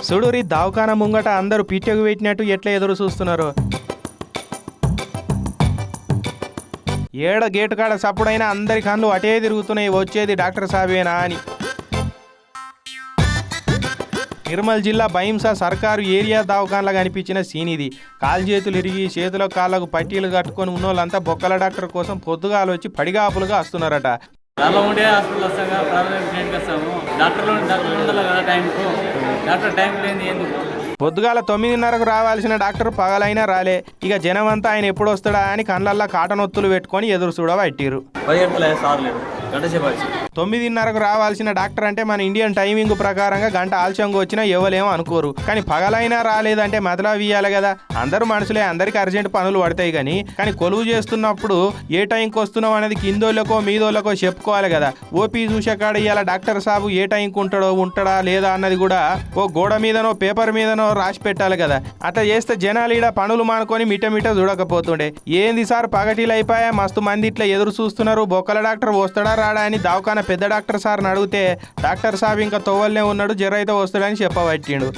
సుడూరి దవాఖాన ముంగట అందరూ పిట్టెకు పెట్టినట్టు ఎట్లా ఎదురు చూస్తున్నారు. ఏడ గేటు కాడ సప్పుడైనా అందరి కళ్ళు అటే తిరుగుతున్నాయి, వచ్చేది డాక్టర్ సాబేనా అని. నిర్మల్ జిల్లా భైంసా సర్కారు ఏరియా దవాఖానలో కనిపించిన సీన్ ఇది. కాలు చేతులు ఇరిగి చేతుల కాళ్ళకు పట్టీలు కట్టుకొని ఉన్నోళ్ళంతా బొక్కల డాక్టర్ కోసం పొద్దుగాలు వచ్చి పడిగాపులుగా వస్తున్నారట. హాస్పిటల్ వస్తాగా ప్రాథమిక వస్తాము. డాక్టర్లు ఉండాలి కదా టైంకు. డాక్టర్ టైం లేని ఎందుకు? పొద్దుగాల 9:30కు రావాల్సిన డాక్టర్ పగలైనా రాలే. ఇక జనమంతా ఆయన ఎప్పుడు వస్తాడా అని కళ్ళల్లో కాటనొత్తులు పెట్టుకొని ఎదురు చూడబట్టిరు. 9:30కు రావాల్సిన డాక్టర్ అంటే మన ఇండియన్ టైమింగ్ ప్రకారంగా గంట ఆలస్యంగా వచ్చినా ఎవరేమో అనుకోరు. కానీ పగలైనా రాలేదంటే మతలబు ఇయ్యాలి కదా. అందరూ మనుషులే, అందరికి అర్జెంట్ పనులు పడతాయి. కానీ కొలువు చేస్తున్నప్పుడు ఏ టైంకి వస్తున్నావు అనేది కిందోళ్ళకో మీదోళ్ళకో చెప్పుకోవాలి కదా. ఓపీ చూసే కాడ ఇవాళ డాక్టర్ సాబు ఏ టైంకి ఉంటాడా లేదా అన్నది కూడా ఓ గోడ మీదనో పేపర్ మీదనో రాసి పెట్టాలి కదా. అట్లా చేస్తే జనాలు ఈడ పనులు మానుకొని మిట చూడకపోతుండే. ఏంది సార్ పగటిలు అయిపోయా, మస్తు మంది ఇట్లా ఎదురు చూస్తున్నారు, బొక్కల డాక్టర్ వస్తాడా రాడా అని దవాఖాన పెద్ద డాక్టర్ సార్ని అడిగితే డాక్టర్ సాబ్ ఇంకా తోవల్నే ఉన్నాడు, జర అయితే వస్తాడని చెప్పబట్టిండు.